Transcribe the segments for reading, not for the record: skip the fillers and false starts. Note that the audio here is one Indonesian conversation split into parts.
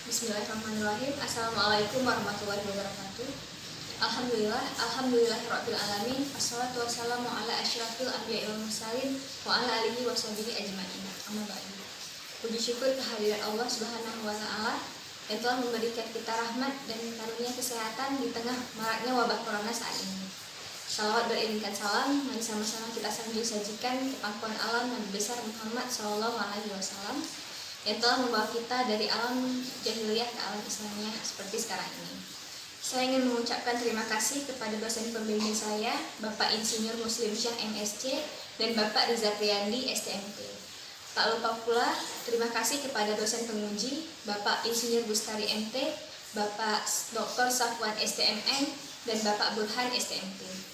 Bismillahirrahmanirrahim. Assalamualaikum warahmatullahi wabarakatuh. Alhamdulillahirabbil alamin. Wassalatu wassalamu ala asyrafil anbiya'i wal mursalin wa ala alihi washabihi ajmain. Amma ba'du. Puji syukur kehadirat Allah Subhanahu wa taala yang telah memberikan kita rahmat dan karunia kesehatan di tengah maraknya wabah corona saat ini. Salawat beriringkan salam, mari sama-sama kita sajikan ke pangkuan alam Nabi besar Muhammad SAW yang telah membawa kita dari alam jahiliyah ke alam Islamiyah seperti sekarang ini. Saya ingin mengucapkan terima kasih kepada dosen pembimbing saya, Bapak Insinyur Muslim Syah MSc dan Bapak Riza Priyandi STMT. Tak lupa pula terima kasih kepada dosen penguji, Bapak Insinyur Bustari MT, Bapak Dr. Safwan STMN, dan Bapak Burhan STMT.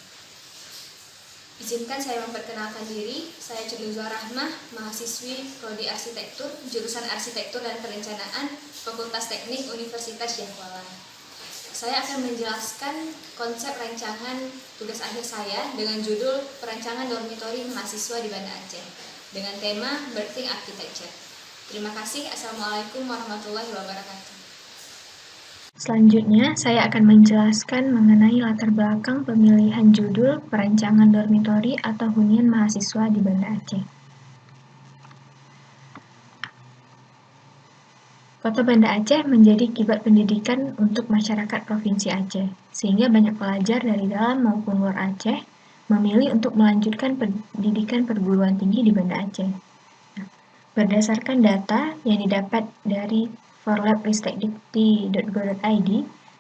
Izinkan saya memperkenalkan diri. Saya Cuduzwa Rahmah, mahasiswi Prodi Arsitektur, jurusan Arsitektur dan Perencanaan, Fakultas Teknik Universitas Syahkuala. Saya akan menjelaskan konsep rancangan tugas akhir saya dengan judul Perancangan Dormitori Mahasiswa di Banda Aceh dengan tema Birthing Architecture. Terima kasih. Assalamualaikum warahmatullahi wabarakatuh. Selanjutnya, saya akan menjelaskan mengenai latar belakang pemilihan judul Perancangan Dormitori atau Hunian Mahasiswa di Banda Aceh. Kota Banda Aceh menjadi kiblat pendidikan untuk masyarakat Provinsi Aceh, sehingga banyak pelajar dari dalam maupun luar Aceh memilih untuk melanjutkan pendidikan perguruan tinggi di Banda Aceh. Berdasarkan data yang didapat dari forlabristekdikti.go.id,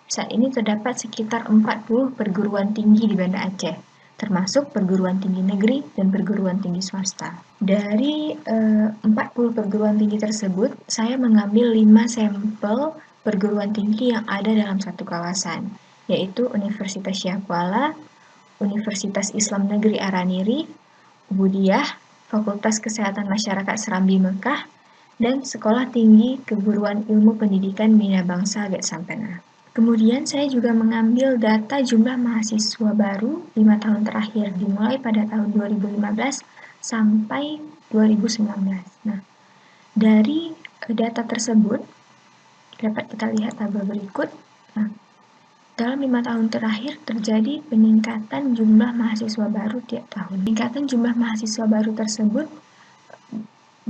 saat ini terdapat sekitar 40 perguruan tinggi di Banda Aceh, termasuk perguruan tinggi negeri dan perguruan tinggi swasta. Dari 40 perguruan tinggi tersebut, saya mengambil 5 sampel perguruan tinggi yang ada dalam satu kawasan, yaitu Universitas Syahkuala, Universitas Islam Negeri Araniri, Budiah, Fakultas Kesehatan Masyarakat Serambi Mekah, dan Sekolah Tinggi Keguruan Ilmu Pendidikan Bina Bangsa Getsampena. Kemudian saya juga mengambil data jumlah mahasiswa baru 5 tahun terakhir, dimulai pada tahun 2015 sampai 2019. Nah, dari data tersebut, dapat kita lihat tabel berikut. Nah, dalam 5 tahun terakhir terjadi peningkatan jumlah mahasiswa baru tiap tahun. Peningkatan jumlah mahasiswa baru tersebut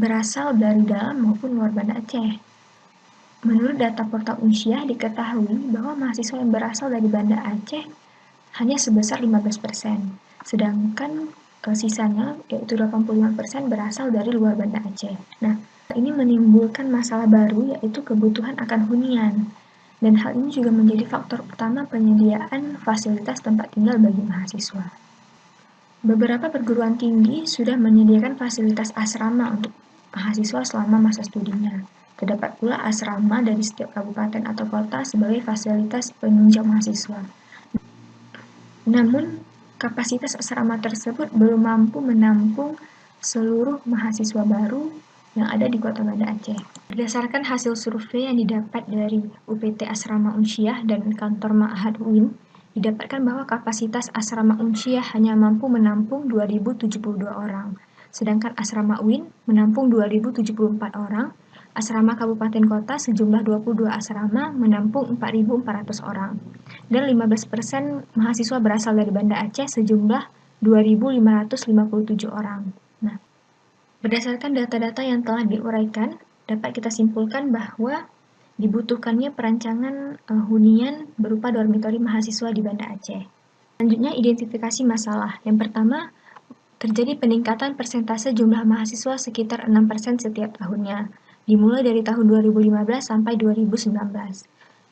berasal dari dalam maupun luar Banda Aceh. Menurut data portal Unsyah diketahui bahwa mahasiswa yang berasal dari Banda Aceh hanya sebesar 15%, sedangkan sisanya yaitu 85% berasal dari luar Banda Aceh. Nah, ini menimbulkan masalah baru yaitu kebutuhan akan hunian. Dan hal ini juga menjadi faktor utama penyediaan fasilitas tempat tinggal bagi mahasiswa. Beberapa perguruan tinggi sudah menyediakan fasilitas asrama untuk mahasiswa selama masa studinya. Terdapat pula asrama dari setiap kabupaten atau kota sebagai fasilitas penunjang mahasiswa. Namun, kapasitas asrama tersebut belum mampu menampung seluruh mahasiswa baru yang ada di Kota Banda Aceh. Berdasarkan hasil survei yang didapat dari UPT Asrama Unsyah dan kantor Ma'had UIN, didapatkan bahwa kapasitas asrama Unsyah hanya mampu menampung 2.072 orang, sedangkan asrama UIN menampung 2.074 orang, asrama kabupaten kota sejumlah 22 asrama menampung 4.400 orang, dan 15% mahasiswa berasal dari Banda Aceh sejumlah 2.557 orang. Nah, berdasarkan data-data yang telah diuraikan, dapat kita simpulkan bahwa dibutuhkannya perancangan hunian berupa dormitori mahasiswa di Banda Aceh. Selanjutnya, identifikasi masalah. Yang pertama, terjadi peningkatan persentase jumlah mahasiswa sekitar 6% setiap tahunnya, dimulai dari tahun 2015 sampai 2019.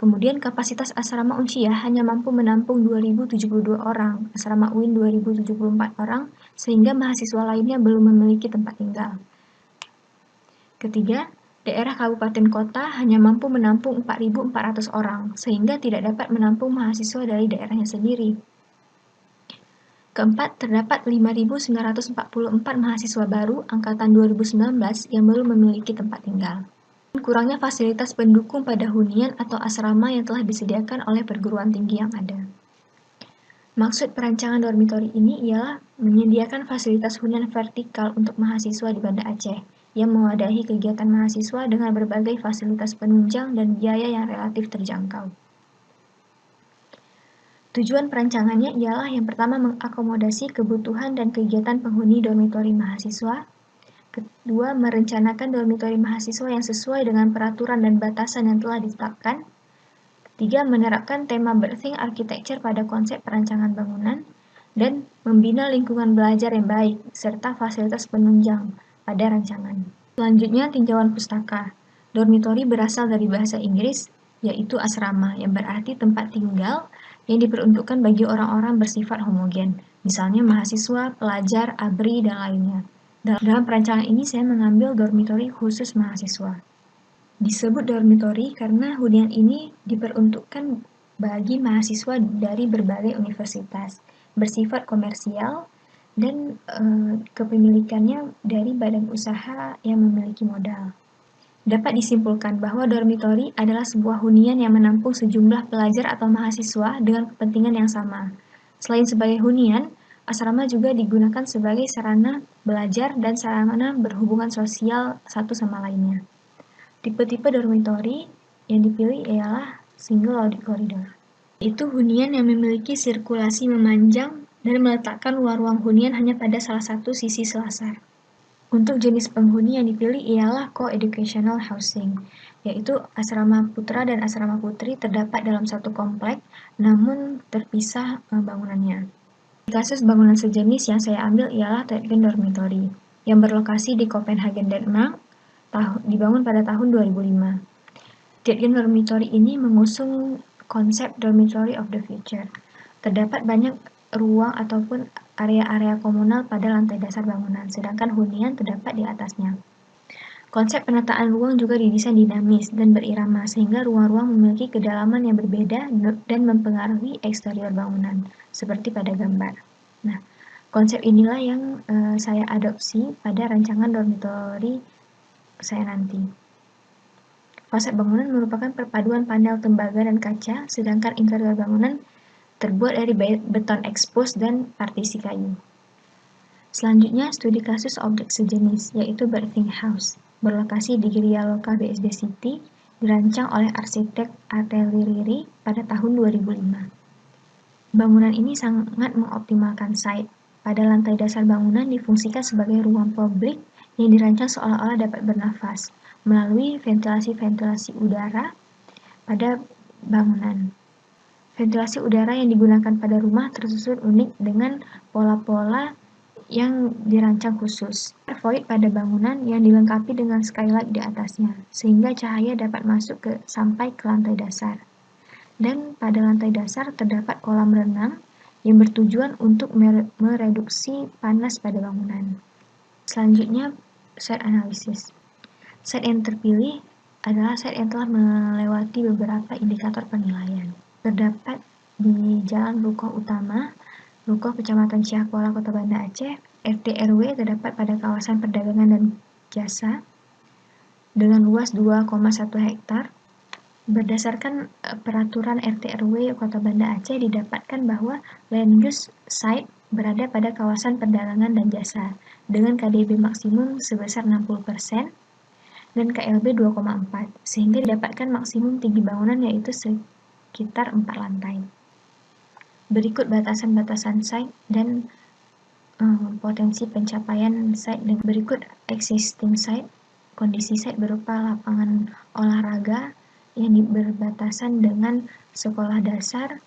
Kemudian kapasitas asrama Unsyah hanya mampu menampung 2.072 orang, asrama UIN 2.074 orang, sehingga mahasiswa lainnya belum memiliki tempat tinggal. Ketiga, daerah kabupaten kota hanya mampu menampung 4.400 orang, sehingga tidak dapat menampung mahasiswa dari daerahnya sendiri. Keempat, terdapat 5.944 mahasiswa baru angkatan 2019 yang belum memiliki tempat tinggal. Kurangnya fasilitas pendukung pada hunian atau asrama yang telah disediakan oleh perguruan tinggi yang ada. Maksud perancangan dormitori ini ialah menyediakan fasilitas hunian vertikal untuk mahasiswa di Banda Aceh, yang mewadahi kegiatan mahasiswa dengan berbagai fasilitas penunjang dan biaya yang relatif terjangkau. Tujuan perancangannya ialah yang pertama mengakomodasi kebutuhan dan kegiatan penghuni dormitori mahasiswa, kedua merencanakan dormitori mahasiswa yang sesuai dengan peraturan dan batasan yang telah ditetapkan, ketiga menerapkan tema birthing architecture pada konsep perancangan bangunan, dan membina lingkungan belajar yang baik serta fasilitas penunjang pada rancangan. Selanjutnya tinjauan pustaka. Dormitori berasal dari bahasa Inggris, yaitu asrama, yang berarti tempat tinggal yang diperuntukkan bagi orang-orang bersifat homogen, misalnya mahasiswa, pelajar, ABRI, dan lainnya. Dalam perancangan ini saya mengambil dormitori khusus mahasiswa. Disebut dormitori karena hunian ini diperuntukkan bagi mahasiswa dari berbagai universitas, bersifat komersial, dan kepemilikannya dari badan usaha yang memiliki modal. Dapat disimpulkan bahwa dormitori adalah sebuah hunian yang menampung sejumlah pelajar atau mahasiswa dengan kepentingan yang sama. Selain sebagai hunian, asrama juga digunakan sebagai sarana belajar dan sarana berhubungan sosial satu sama lainnya. Tipe-tipe dormitori yang dipilih ialah single audit corridor. Itu hunian yang memiliki sirkulasi memanjang dan meletakkan ruang-ruang hunian hanya pada salah satu sisi selasar. Untuk jenis penghuni yang dipilih ialah co-educational housing, yaitu asrama putra dan asrama putri terdapat dalam satu komplek, namun terpisah bangunannya. Kasus bangunan sejenis yang saya ambil ialah Tietgen Dormitory, yang berlokasi di Copenhagen, Denmark, dibangun pada tahun 2005. Tietgen Dormitory ini mengusung konsep Dormitory of the Future. Terdapat banyak ruang ataupun area-area komunal pada lantai dasar bangunan, sedangkan hunian terdapat di atasnya. Konsep penataan ruang juga didesain dinamis dan berirama, sehingga ruang-ruang memiliki kedalaman yang berbeda dan mempengaruhi eksterior bangunan, seperti pada gambar. Nah, konsep inilah yang saya adopsi pada rancangan dormitori saya nanti. Fasad bangunan merupakan perpaduan panel tembaga dan kaca, sedangkan interior bangunan terbuat dari beton ekspos dan partisi kayu. Selanjutnya, studi kasus objek sejenis, yaitu Birthing House, berlokasi di Gria Loka BSD City, dirancang oleh arsitek Ateli Riri pada tahun 2005. Bangunan ini sangat mengoptimalkan site. Pada lantai dasar bangunan difungsikan sebagai ruang publik yang dirancang seolah-olah dapat bernafas, melalui ventilasi-ventilasi udara pada bangunan. Ventilasi udara yang digunakan pada rumah tersusun unik dengan pola-pola yang dirancang khusus. Void pada bangunan yang dilengkapi dengan skylight di atasnya, sehingga cahaya dapat masuk sampai ke lantai dasar. Dan pada lantai dasar terdapat kolam renang yang bertujuan untuk mereduksi panas pada bangunan. Selanjutnya, site analysis. Site yang terpilih adalah site yang telah melewati beberapa indikator penilaian. Terdapat di Jalan Rukoh Utama, Rukoh Kecamatan Ciakuala, Kota Banda Aceh. RT RW terdapat pada kawasan perdagangan dan jasa dengan luas 2,1 hektar. Berdasarkan peraturan RT RW Kota Banda Aceh didapatkan bahwa land use site berada pada kawasan perdagangan dan jasa dengan KDB maksimum sebesar 60% dan KLB 2,4, sehingga didapatkan maksimum tinggi bangunan yaitu sekitar 4 lantai. Berikut batasan-batasan site dan potensi pencapaian site, dan berikut existing site. Kondisi site berupa lapangan olahraga yang berbatasan dengan sekolah dasar,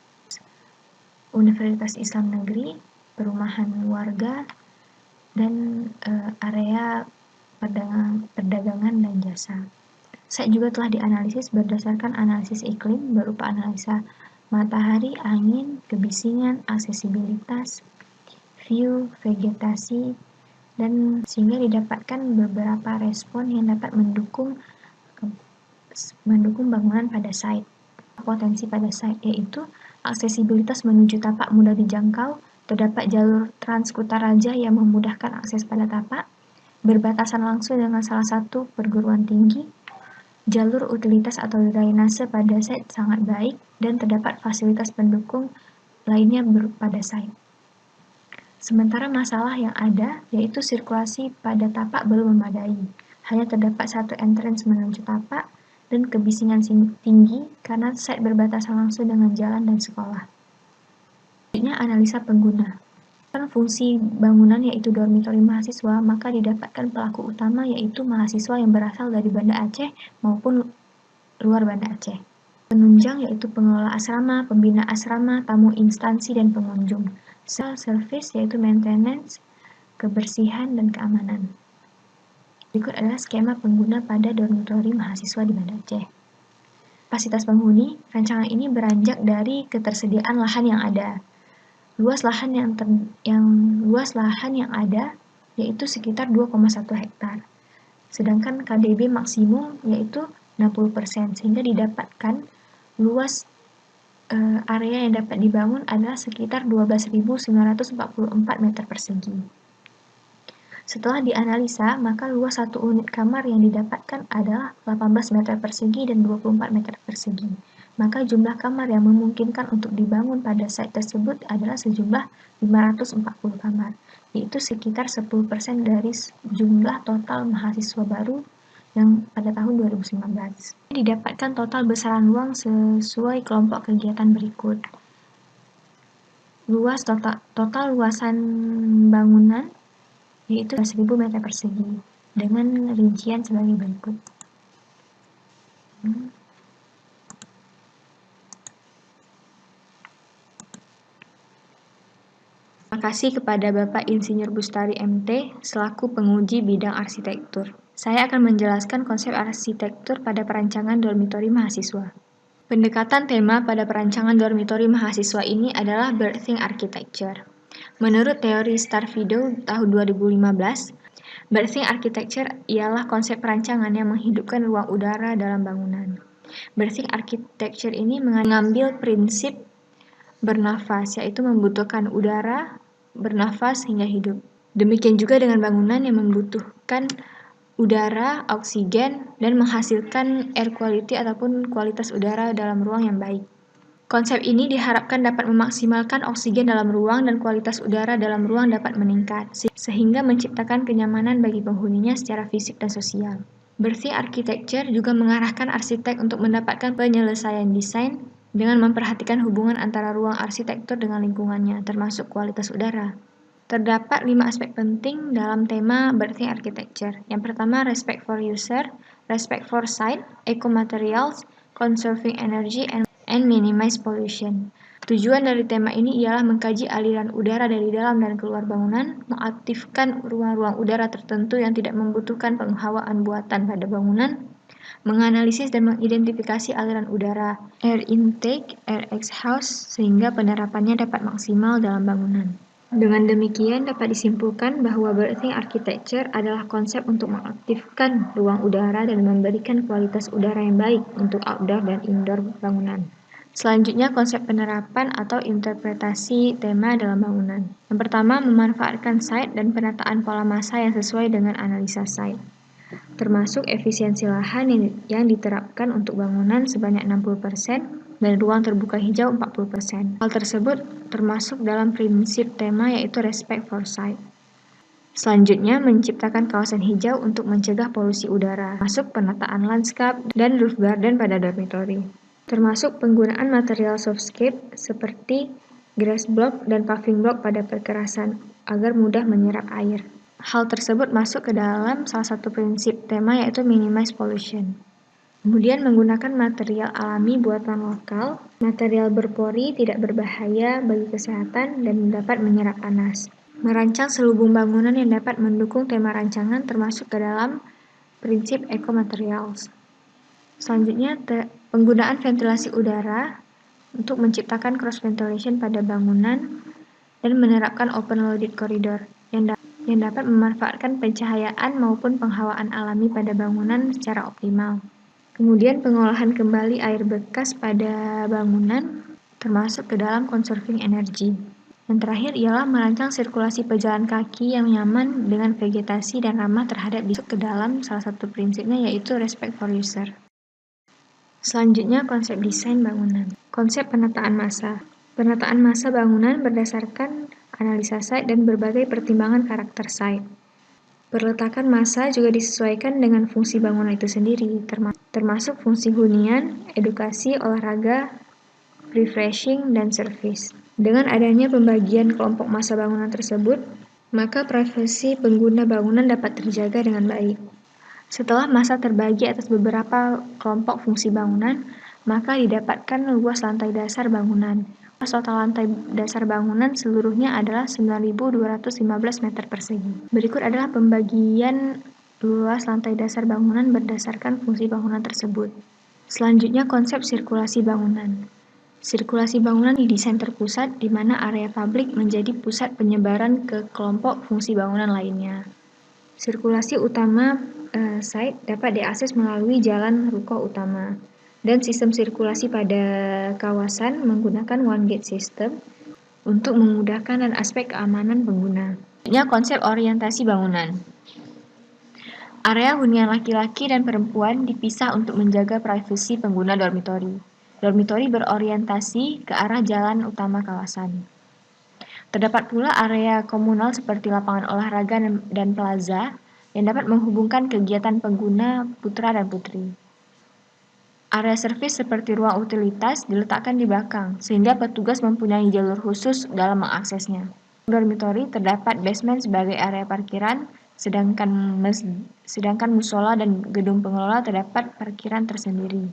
Universitas Islam Negeri, perumahan warga, dan area perdagangan dan jasa. Site juga telah dianalisis berdasarkan analisis iklim berupa analisa matahari, angin, kebisingan, aksesibilitas, view, vegetasi, dan sehingga didapatkan beberapa respon yang dapat mendukung bangunan pada site. Potensi pada site yaitu aksesibilitas menuju tapak mudah dijangkau, terdapat jalur Trans Kutaraja yang memudahkan akses pada tapak, berbatasan langsung dengan salah satu perguruan tinggi, jalur utilitas atau drainase pada site sangat baik, dan terdapat fasilitas pendukung lainnya pada site. Sementara masalah yang ada yaitu sirkulasi pada tapak belum memadai. hanya terdapat satu entrance menuju tapak, dan kebisingan tinggi karena site berbatasan langsung dengan jalan dan sekolah. Selanjutnya, analisa pengguna. Fungsi bangunan yaitu dormitori mahasiswa, maka didapatkan pelaku utama yaitu mahasiswa yang berasal dari Banda Aceh maupun luar Banda Aceh. Penunjang yaitu pengelola asrama, pembina asrama, tamu instansi, dan pengunjung. Service yaitu maintenance, kebersihan, dan keamanan. Berikut adalah skema pengguna pada dormitori mahasiswa di Banda Aceh. Kapasitas penghuni, rancangan ini beranjak dari ketersediaan lahan yang ada. Luas lahan yang ada yaitu sekitar 2,1 hektar. Sedangkan KDB maksimum yaitu 60%, sehingga didapatkan luas area yang dapat dibangun adalah sekitar 12.944 meter persegi. Setelah dianalisa, maka luas satu unit kamar yang didapatkan adalah 18 meter persegi dan 24 meter persegi. Maka jumlah kamar yang memungkinkan untuk dibangun pada site tersebut adalah sejumlah 540 kamar, yaitu sekitar 10% dari jumlah total mahasiswa baru yang pada tahun 2019. Didapatkan total besaran ruang sesuai kelompok kegiatan berikut. Total luasan bangunan yaitu 1000 meter persegi dengan rincian sebagai berikut. Terima kasih kepada Bapak Insinyur Bustari MT selaku penguji bidang arsitektur. Saya akan menjelaskan konsep arsitektur pada perancangan dormitori mahasiswa. Pendekatan tema pada perancangan dormitori mahasiswa ini adalah berthing architecture. Menurut teori Starfido tahun 2015, berthing architecture ialah konsep perancangan yang menghidupkan ruang udara dalam bangunan. Berthing architecture ini mengambil prinsip bernafas, yaitu membutuhkan udara bernafas hingga hidup. Demikian juga dengan bangunan yang membutuhkan udara, oksigen, dan menghasilkan air quality ataupun kualitas udara dalam ruang yang baik. Konsep ini diharapkan dapat memaksimalkan oksigen dalam ruang dan kualitas udara dalam ruang dapat meningkat, sehingga menciptakan kenyamanan bagi penghuninya secara fisik dan sosial. Berthing architecture juga mengarahkan arsitek untuk mendapatkan penyelesaian desain dengan memperhatikan hubungan antara ruang arsitektur dengan lingkungannya, termasuk kualitas udara. Terdapat 5 aspek penting dalam tema berthing architecture. Yang pertama, respect for user, respect for site, eco-materials, conserving energy, and minimize pollution. Tujuan dari tema ini ialah mengkaji aliran udara dari dalam dan keluar bangunan, mengaktifkan ruang-ruang udara tertentu yang tidak membutuhkan penghawaan buatan pada bangunan, menganalisis dan mengidentifikasi aliran udara, air intake, air exhaust, sehingga penerapannya dapat maksimal dalam bangunan. Dengan demikian dapat disimpulkan bahwa berthing architecture adalah konsep untuk mengaktifkan ruang udara dan memberikan kualitas udara yang baik untuk outdoor dan indoor bangunan. Selanjutnya, konsep penerapan atau interpretasi tema dalam bangunan. Yang pertama, memanfaatkan site dan penataan pola massa yang sesuai dengan analisa site, termasuk efisiensi lahan yang diterapkan untuk bangunan sebanyak 60% dan ruang terbuka hijau 40%. Hal tersebut termasuk dalam prinsip tema yaitu respect for site. Selanjutnya, menciptakan kawasan hijau untuk mencegah polusi udara, masuk penataan lanskap dan roof garden pada dormitory. Termasuk penggunaan material softscape seperti grass block dan paving block pada perkerasan agar mudah menyerap air. Hal tersebut masuk ke dalam salah satu prinsip tema yaitu minimize pollution. Kemudian menggunakan material alami buatan lokal, material berpori tidak berbahaya bagi kesehatan dan dapat menyerap panas. Merancang selubung bangunan yang dapat mendukung tema rancangan termasuk ke dalam prinsip eco-materials. Selanjutnya, penggunaan ventilasi udara untuk menciptakan cross ventilation pada bangunan dan menerapkan open-loaded corridor yang dapat memanfaatkan pencahayaan maupun penghawaan alami pada bangunan secara optimal. Kemudian pengolahan kembali air bekas pada bangunan termasuk ke dalam conserving energy. Yang terakhir ialah merancang sirkulasi pejalan kaki yang nyaman dengan vegetasi dan ramah terhadap ke dalam salah satu prinsipnya yaitu respect for user. Selanjutnya, konsep desain bangunan. Konsep penataan massa. Penataan massa bangunan berdasarkan analisa site dan berbagai pertimbangan karakter site. Perletakan massa juga disesuaikan dengan fungsi bangunan itu sendiri, termasuk fungsi hunian, edukasi, olahraga, refreshing, dan servis. Dengan adanya pembagian kelompok massa bangunan tersebut, maka privasi pengguna bangunan dapat terjaga dengan baik. Setelah massa terbagi atas beberapa kelompok fungsi bangunan, maka didapatkan luas lantai dasar bangunan. Total lantai dasar bangunan seluruhnya adalah 9.215 meter persegi. Berikut adalah pembagian luas lantai dasar bangunan berdasarkan fungsi bangunan tersebut. Selanjutnya, konsep sirkulasi bangunan. Sirkulasi bangunan didesain terpusat di mana area publik menjadi pusat penyebaran ke kelompok fungsi bangunan lainnya. Sirkulasi utama site dapat diakses melalui jalan ruko utama. Dan sistem sirkulasi pada kawasan menggunakan one gate system untuk memudahkan dan aspek keamanan pengguna. Selanjutnya, konsep orientasi bangunan. Area hunian laki-laki dan perempuan dipisah untuk menjaga privasi pengguna dormitori. Dormitori berorientasi ke arah jalan utama kawasan. Terdapat pula area komunal seperti lapangan olahraga dan plaza yang dapat menghubungkan kegiatan pengguna putra dan putri. Area servis seperti ruang utilitas diletakkan di belakang, sehingga petugas mempunyai jalur khusus dalam mengaksesnya. Dormitori terdapat basement sebagai area parkiran, sedangkan musola dan gedung pengelola terdapat parkiran tersendiri.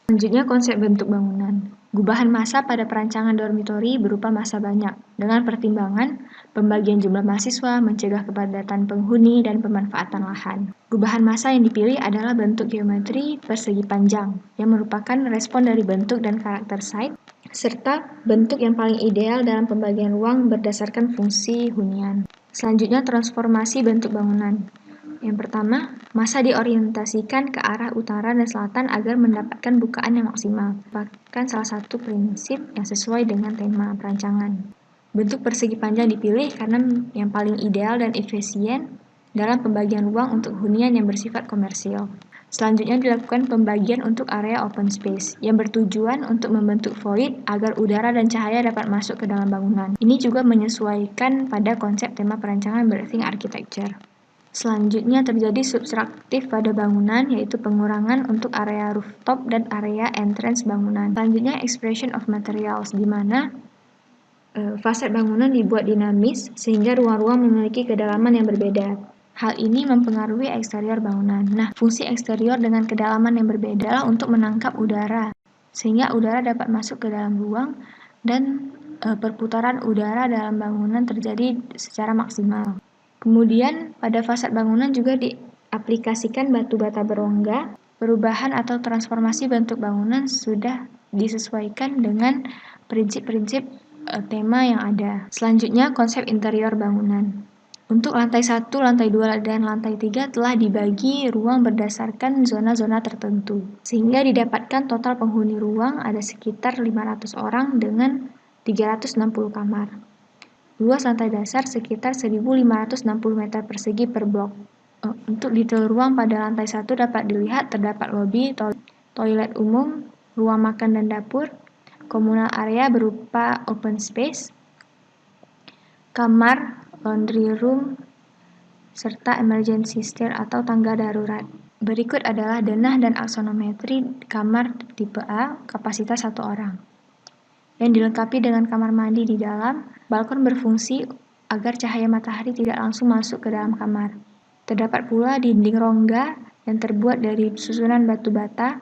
Selanjutnya, konsep bentuk bangunan. Gubahan massa pada perancangan dormitori berupa massa banyak, dengan pertimbangan pembagian jumlah mahasiswa, mencegah kepadatan penghuni, dan pemanfaatan lahan. Gubahan massa yang dipilih adalah bentuk geometri persegi panjang, yang merupakan respon dari bentuk dan karakter site, serta bentuk yang paling ideal dalam pembagian ruang berdasarkan fungsi hunian. Selanjutnya, transformasi bentuk bangunan. Yang pertama, massa diorientasikan ke arah utara dan selatan agar mendapatkan bukaan yang maksimal. Merupakan salah satu prinsip yang sesuai dengan tema perancangan. Bentuk persegi panjang dipilih karena yang paling ideal dan efisien dalam pembagian ruang untuk hunian yang bersifat komersil. Selanjutnya dilakukan pembagian untuk area open space yang bertujuan untuk membentuk void agar udara dan cahaya dapat masuk ke dalam bangunan. Ini juga menyesuaikan pada konsep tema perancangan building architecture. Selanjutnya terjadi subtraktif pada bangunan, yaitu pengurangan untuk area rooftop dan area entrance bangunan. Selanjutnya expression of materials, di mana fasad bangunan dibuat dinamis sehingga ruang-ruang memiliki kedalaman yang berbeda. Hal ini mempengaruhi eksterior bangunan. Nah, fungsi eksterior dengan kedalaman yang berbeda adalah untuk menangkap udara, sehingga udara dapat masuk ke dalam ruang dan perputaran udara dalam bangunan terjadi secara maksimal. Kemudian, pada fasad bangunan juga diaplikasikan batu bata berongga. Perubahan atau transformasi bentuk bangunan sudah disesuaikan dengan prinsip-prinsip tema yang ada. Selanjutnya, konsep interior bangunan. Untuk lantai 1, lantai 2, dan lantai 3 telah dibagi ruang berdasarkan zona-zona tertentu, sehingga didapatkan total penghuni ruang ada sekitar 500 orang dengan 360 kamar. Luas lantai dasar sekitar 1.560 meter persegi per blok. Untuk detail ruang pada lantai 1 dapat dilihat terdapat lobi, toilet umum, ruang makan dan dapur, komunal area berupa open space, kamar, laundry room, serta emergency stair atau tangga darurat. Berikut adalah denah dan aksonometri kamar tipe A, kapasitas 1 orang. Yang dilengkapi dengan kamar mandi di dalam, balkon berfungsi agar cahaya matahari tidak langsung masuk ke dalam kamar. Terdapat pula dinding rongga yang terbuat dari susunan batu bata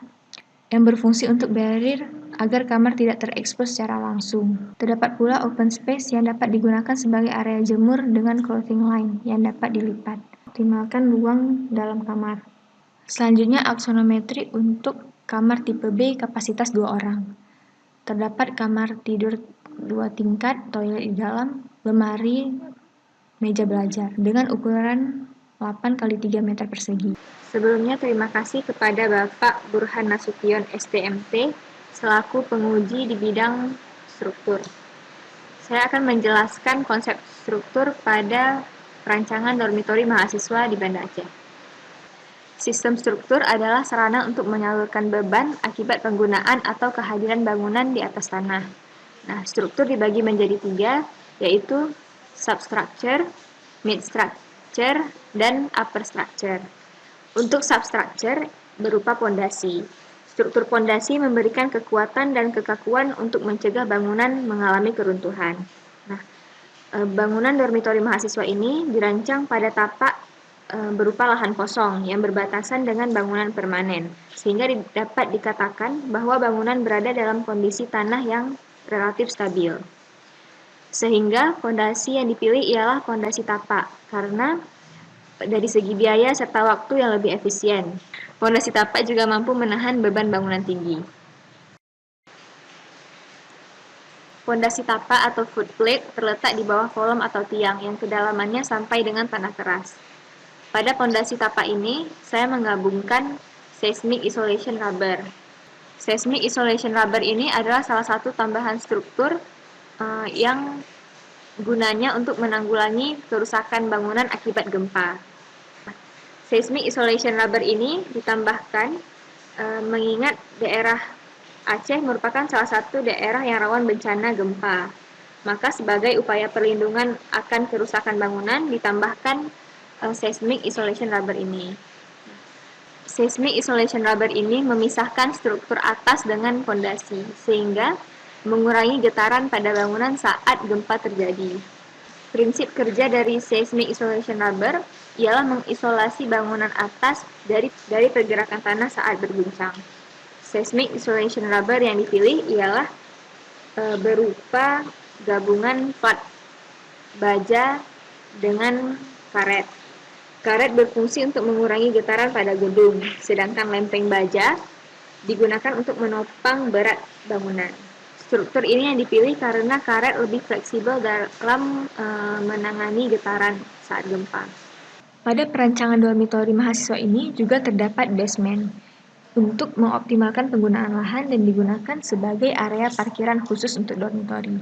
yang berfungsi untuk barrier agar kamar tidak terekspos secara langsung. Terdapat pula open space yang dapat digunakan sebagai area jemur dengan clothing line yang dapat dilipat, optimalkan ruang dalam kamar. Selanjutnya aksonometri untuk kamar tipe B kapasitas 2 orang. Terdapat kamar tidur 2 tingkat, toilet di dalam, lemari, meja belajar, dengan ukuran 8 x 3 meter persegi. Sebelumnya terima kasih kepada Bapak Burhan Nasution STMT selaku penguji di bidang struktur. Saya akan menjelaskan konsep struktur pada perancangan dormitori mahasiswa di Banda Aceh. Sistem struktur adalah sarana untuk menyalurkan beban akibat penggunaan atau kehadiran bangunan di atas tanah. Nah, struktur dibagi menjadi 3, yaitu substructure, midstructure, substructure, dan upper structure. Untuk substructure berupa pondasi. Struktur pondasi memberikan kekuatan dan kekakuan untuk mencegah bangunan mengalami keruntuhan. Nah, bangunan dormitori mahasiswa ini dirancang pada tapak berupa lahan kosong yang berbatasan dengan bangunan permanen, sehingga dapat dikatakan bahwa bangunan berada dalam kondisi tanah yang relatif stabil. Sehingga fondasi yang dipilih ialah fondasi tapak, karena dari segi biaya serta waktu yang lebih efisien. Fondasi tapak juga mampu menahan beban bangunan tinggi. Fondasi tapak atau footplate terletak di bawah kolom atau tiang yang kedalamannya sampai dengan tanah keras. Pada fondasi tapak ini, saya menggabungkan seismic isolation rubber. Seismic isolation rubber ini adalah salah satu tambahan struktur yang gunanya untuk menanggulangi kerusakan bangunan akibat gempa. Seismic isolation rubber ini ditambahkan mengingat daerah Aceh merupakan salah satu daerah yang rawan bencana gempa. Maka sebagai upaya perlindungan akan kerusakan bangunan ditambahkan seismic isolation rubber ini. Seismic isolation rubber ini memisahkan struktur atas dengan fondasi, sehingga mengurangi getaran pada bangunan saat gempa terjadi. Prinsip kerja dari seismic isolation rubber ialah mengisolasi bangunan atas dari pergerakan tanah saat berguncang. Seismic isolation rubber yang dipilih ialah berupa gabungan plat baja dengan karet. Karet berfungsi untuk mengurangi getaran pada gedung, sedangkan lempeng baja digunakan untuk menopang berat bangunan. Struktur ini yang dipilih karena karet lebih fleksibel dalam menangani getaran saat gempa. Pada perancangan dormitori mahasiswa ini juga terdapat basement untuk mengoptimalkan penggunaan lahan dan digunakan sebagai area parkiran khusus untuk dormitori.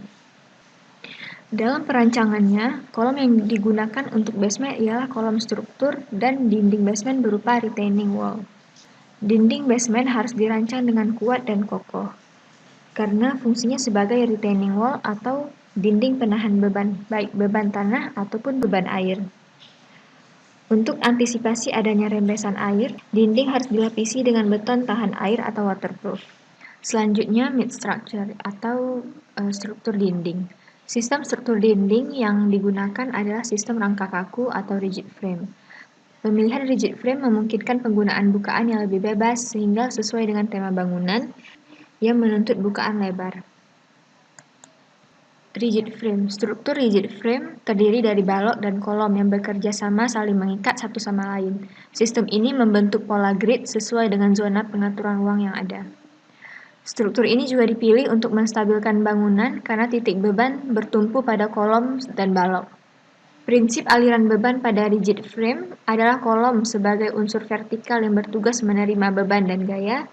Dalam perancangannya, kolom yang digunakan untuk basement ialah kolom struktur dan dinding basement berupa retaining wall. Dinding basement harus dirancang dengan kuat dan kokoh, karena fungsinya sebagai retaining wall atau dinding penahan beban, baik beban tanah ataupun beban air. Untuk antisipasi adanya rembesan air, dinding harus dilapisi dengan beton tahan air atau waterproof. Selanjutnya, mid structure atau struktur dinding. Sistem struktur dinding yang digunakan adalah sistem rangka kaku atau rigid frame. Pemilihan rigid frame memungkinkan penggunaan bukaan yang lebih bebas sehingga sesuai dengan tema bangunan yang menuntut bukaan lebar. Rigid frame. Struktur rigid frame terdiri dari balok dan kolom yang bekerja sama saling mengikat satu sama lain. Sistem ini membentuk pola grid sesuai dengan zona pengaturan ruang yang ada. Struktur ini juga dipilih untuk menstabilkan bangunan karena titik beban bertumpu pada kolom dan balok. Prinsip aliran beban pada rigid frame adalah kolom sebagai unsur vertikal yang bertugas menerima beban dan gaya,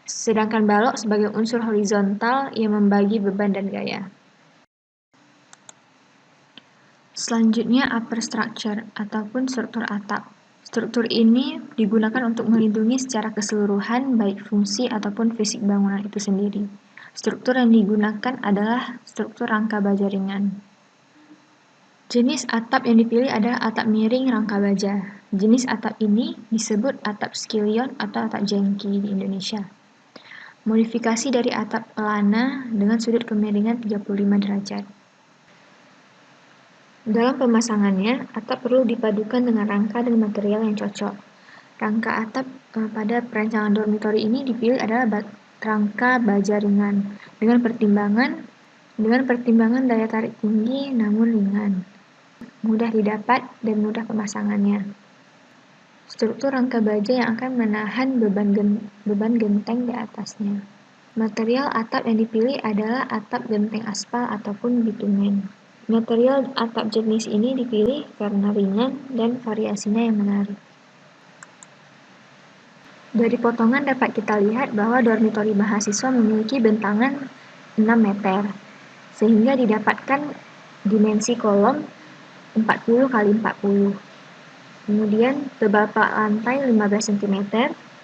sedangkan balok sebagai unsur horizontal yang membagi beban dan gaya. Selanjutnya upper structure ataupun struktur atap. Struktur ini digunakan untuk melindungi secara keseluruhan baik fungsi ataupun fisik bangunan itu sendiri. Struktur yang digunakan adalah struktur rangka baja ringan. Jenis atap yang dipilih adalah atap miring rangka baja. Jenis atap ini disebut atap skillion atau atap jengki di Indonesia. Modifikasi dari atap pelana dengan sudut kemiringan 35 derajat. Dalam pemasangannya, atap perlu dipadukan dengan rangka dan material yang cocok. Rangka atap pada perancangan dormitori ini dipilih adalah rangka baja ringan dengan pertimbangan daya tarik tinggi namun ringan, mudah didapat dan mudah pemasangannya. Struktur rangka baja yang akan menahan beban genteng di atasnya. Material atap yang dipilih adalah atap genteng aspal ataupun bitumen. Material atap jenis ini dipilih karena ringan dan variasinya yang menarik. Dari potongan dapat kita lihat bahwa dormitori mahasiswa memiliki bentangan 6 meter, sehingga didapatkan dimensi kolom 40 x 40. Kemudian tebal plak lantai 15 cm,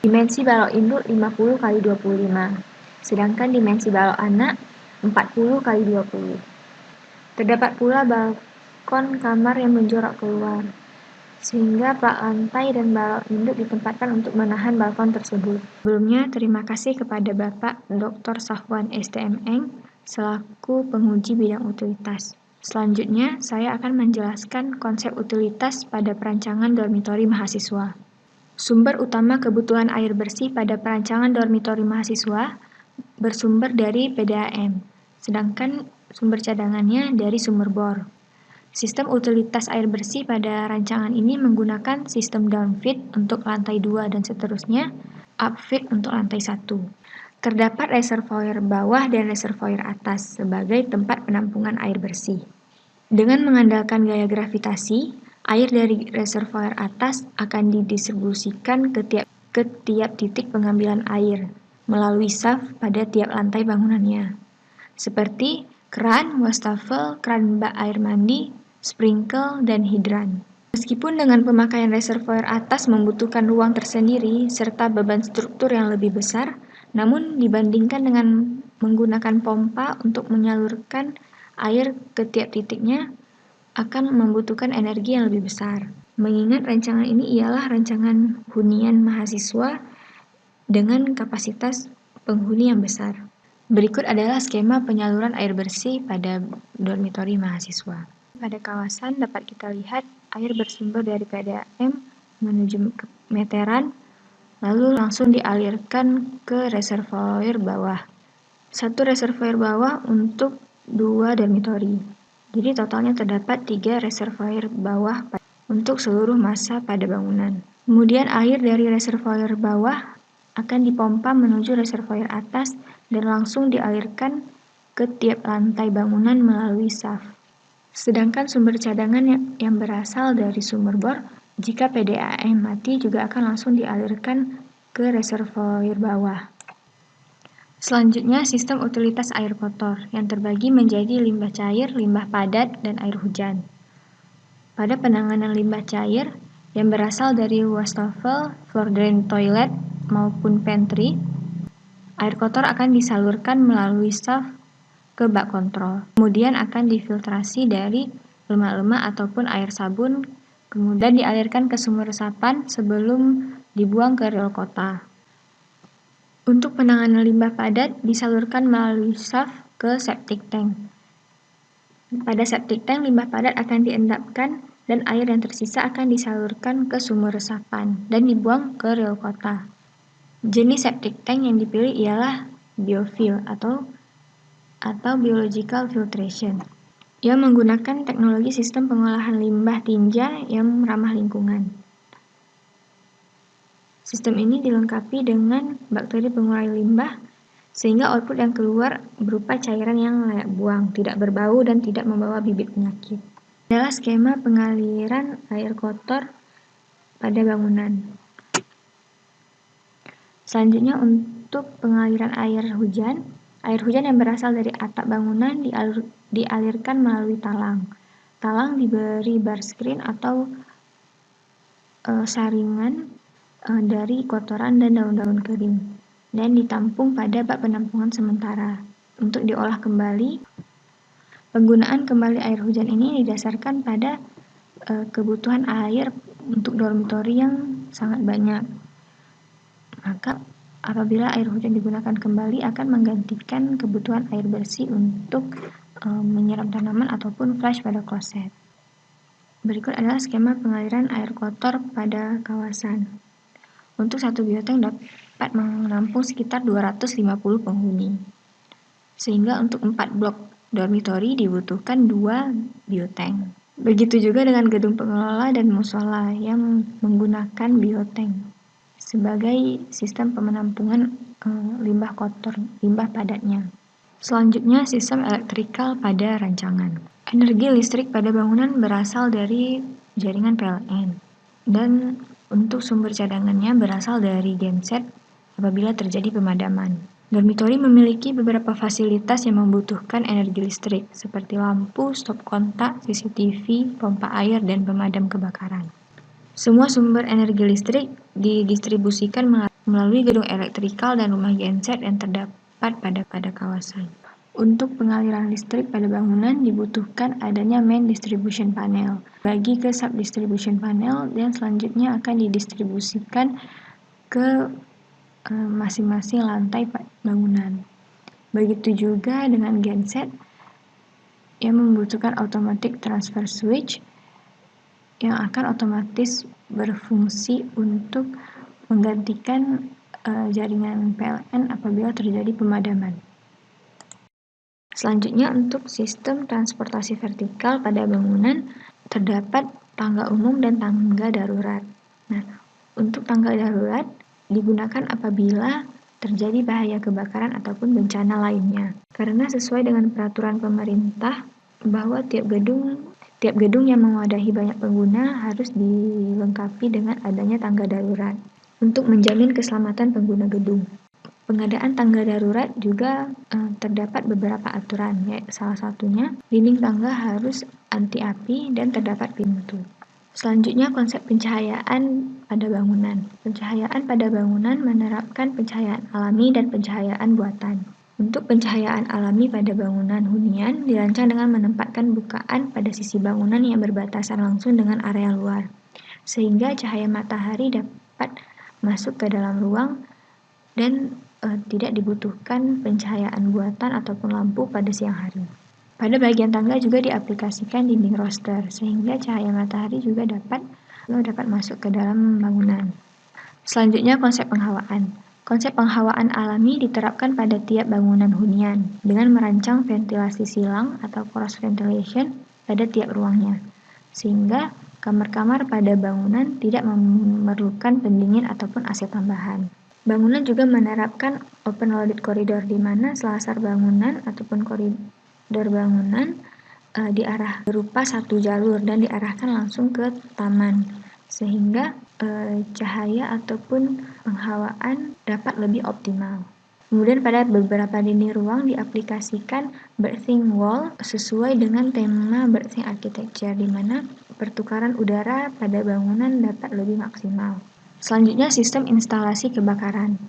dimensi balok induk 50 x 25, sedangkan dimensi balok anak 40 x 20. Terdapat pula balkon kamar yang menjorok keluar. sehingga bak lantai dan balok induk ditempatkan untuk menahan balkon tersebut. Sebelumnya, terima kasih kepada Bapak Dr. Safwan STMeng selaku penguji bidang utilitas. Selanjutnya, saya akan menjelaskan konsep utilitas pada perancangan dormitori mahasiswa. Sumber utama kebutuhan air bersih pada perancangan dormitori mahasiswa bersumber dari PDAM, sedangkan sumber cadangannya dari sumber bor. Sistem utilitas air bersih pada rancangan ini menggunakan sistem downfeed untuk lantai 2 dan seterusnya, upfeed untuk lantai 1. Terdapat reservoir bawah dan reservoir atas sebagai tempat penampungan air bersih. Dengan mengandalkan gaya gravitasi, air dari reservoir atas akan didistribusikan ke tiap titik pengambilan air melalui shaft pada tiap lantai bangunannya, seperti keran, wastafel, keran bak air mandi, sprinkle, dan hidran. Meskipun dengan pemakaian reservoir atas membutuhkan ruang tersendiri serta beban struktur yang lebih besar, namun dibandingkan dengan menggunakan pompa untuk menyalurkan air ke tiap titiknya akan membutuhkan energi yang lebih besar. Mengingat rancangan ini ialah rancangan hunian mahasiswa dengan kapasitas penghuni yang besar. Berikut adalah skema penyaluran air bersih pada dormitori mahasiswa. Pada kawasan dapat kita lihat air bersumber dari PDAM menuju ke meteran, lalu langsung dialirkan ke reservoir bawah. Satu reservoir bawah untuk 2 dormitori. Jadi totalnya terdapat 3 reservoir bawah untuk seluruh massa pada bangunan. Kemudian air dari reservoir bawah akan dipompa menuju reservoir atas dan langsung dialirkan ke tiap lantai bangunan melalui shaft. Sedangkan sumber cadangan yang berasal dari sumber bor, jika PDAM mati juga akan langsung dialirkan ke reservoir bawah. Selanjutnya, sistem utilitas air kotor yang terbagi menjadi limbah cair, limbah padat, dan air hujan. Pada penanganan limbah cair yang berasal dari wastafel, floor drain toilet, maupun pantry, air kotor akan disalurkan melalui shaft ke bak kontrol. Kemudian akan difiltrasi dari lemak-lemak ataupun air sabun, kemudian dialirkan ke sumur resapan sebelum dibuang ke rel kota. Untuk penanganan limbah padat disalurkan melalui shaft ke septic tank. Pada septic tank, limbah padat akan diendapkan dan air yang tersisa akan disalurkan ke sumur resapan dan dibuang ke rel kota. Jenis septic tank yang dipilih ialah biofuel atau biological filtration yang menggunakan teknologi sistem pengolahan limbah tinja yang ramah lingkungan. Sistem ini dilengkapi dengan bakteri pengurai limbah sehingga output yang keluar berupa cairan yang layak buang, tidak berbau dan tidak membawa bibit penyakit. Adalah skema pengaliran air kotor pada bangunan. Selanjutnya untuk pengaliran air hujan yang berasal dari atap bangunan dialirkan melalui talang. Talang diberi bar screen atau saringan dari kotoran dan daun-daun kering dan ditampung pada bak penampungan sementara. Untuk diolah kembali, penggunaan kembali air hujan ini didasarkan pada kebutuhan air untuk dormitori yang sangat banyak. Maka apabila air hujan digunakan kembali akan menggantikan kebutuhan air bersih untuk menyiram tanaman ataupun flush pada kloset. Berikut adalah skema pengaliran air kotor pada kawasan. Untuk satu biotank dapat menampung sekitar 250 penghuni. Sehingga untuk 4 blok dormitori dibutuhkan 2 biotank. Begitu juga dengan gedung pengelola dan musola yang menggunakan biotank sebagai sistem penampungan limbah kotor, limbah padatnya. Selanjutnya, sistem elektrikal pada rancangan. Energi listrik pada bangunan berasal dari jaringan PLN dan untuk sumber cadangannya berasal dari genset apabila terjadi pemadaman. Dormitori memiliki beberapa fasilitas yang membutuhkan energi listrik, seperti lampu, stop kontak, CCTV, pompa air, dan pemadam kebakaran. Semua sumber energi listrik didistribusikan melalui gedung elektrikal dan rumah genset yang terdapat pada kawasan. Untuk pengaliran listrik pada bangunan dibutuhkan adanya main distribution panel, bagi ke sub distribution panel, dan selanjutnya akan didistribusikan ke masing-masing lantai bangunan. Begitu juga dengan genset yang membutuhkan automatic transfer switch yang akan otomatis berfungsi untuk menggantikan jaringan PLN apabila terjadi pemadaman. Selanjutnya, untuk sistem transportasi vertikal pada bangunan terdapat tangga umum dan tangga darurat. Nah, untuk tangga darurat digunakan apabila terjadi bahaya kebakaran ataupun bencana lainnya. Karena sesuai dengan peraturan pemerintah bahwa tiap gedung yang mewadahi banyak pengguna harus dilengkapi dengan adanya tangga darurat untuk menjamin keselamatan pengguna gedung. Pengadaan tangga darurat juga terdapat beberapa aturan, yaitu salah satunya dinding tangga harus anti api dan terdapat pintu. Selanjutnya, konsep pencahayaan pada bangunan. Pencahayaan pada bangunan menerapkan pencahayaan alami dan pencahayaan buatan. Untuk pencahayaan alami pada bangunan hunian dirancang dengan menempatkan bukaan pada sisi bangunan yang berbatasan langsung dengan area luar, sehingga cahaya matahari dapat masuk ke dalam ruang dan tidak dibutuhkan pencahayaan buatan ataupun lampu pada siang hari. Pada bagian tangga juga diaplikasikan dinding roster, sehingga cahaya matahari juga dapat masuk ke dalam bangunan. Selanjutnya, konsep penghawaan. Konsep penghawaan alami diterapkan pada tiap bangunan hunian dengan merancang ventilasi silang atau cross ventilation pada tiap ruangnya, sehingga kamar-kamar pada bangunan tidak memerlukan pendingin ataupun AC tambahan. Bangunan juga menerapkan open loaded corridor, di mana selasar bangunan ataupun koridor bangunan diarah berupa satu jalur dan diarahkan langsung ke taman, sehingga cahaya ataupun penghawaan dapat lebih optimal. Kemudian pada beberapa dinding ruang diaplikasikan berthing wall sesuai dengan tema berthing architecture, di mana pertukaran udara pada bangunan dapat lebih maksimal. Selanjutnya, sistem instalasi kebakaran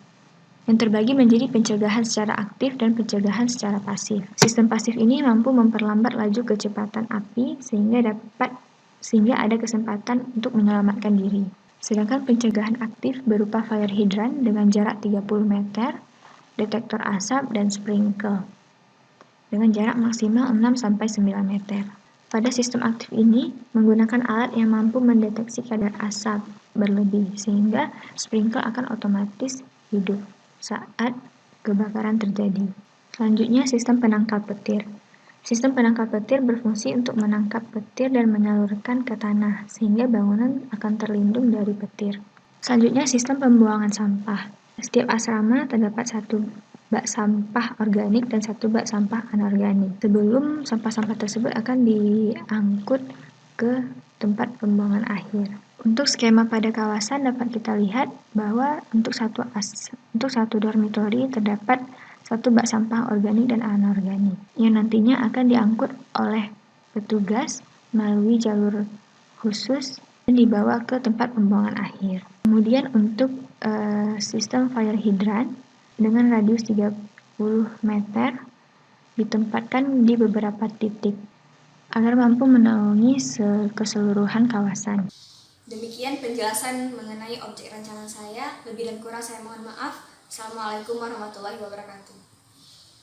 yang terbagi menjadi pencegahan secara aktif dan pencegahan secara pasif. Sistem pasif ini mampu memperlambat laju kecepatan api sehingga ada kesempatan untuk menyelamatkan diri. Sedangkan pencegahan aktif berupa fire hydrant dengan jarak 30 meter, detektor asap, dan sprinkle dengan jarak maksimal 6-9 meter. Pada sistem aktif ini menggunakan alat yang mampu mendeteksi kadar asap berlebih, sehingga sprinkler akan otomatis hidup saat kebakaran terjadi. Selanjutnya, sistem penangkal petir. Sistem penangkal petir berfungsi untuk menangkap petir dan menyalurkan ke tanah, sehingga bangunan akan terlindung dari petir. Selanjutnya, sistem pembuangan sampah. Setiap asrama terdapat satu bak sampah organik dan satu bak sampah anorganik. Sebelum sampah-sampah tersebut akan diangkut ke tempat pembuangan akhir. Untuk skema pada kawasan dapat kita lihat bahwa untuk satu dormitory terdapat satu bak sampah organik dan anorganik yang nantinya akan diangkut oleh petugas melalui jalur khusus dan dibawa ke tempat pembuangan akhir. Kemudian untuk sistem fire hydrant dengan radius 30 meter ditempatkan di beberapa titik agar mampu menaungi keseluruhan kawasan. Demikian penjelasan mengenai objek rancangan saya. Lebih dan kurang saya mohon maaf. Assalamualaikum warahmatullahi wabarakatuh.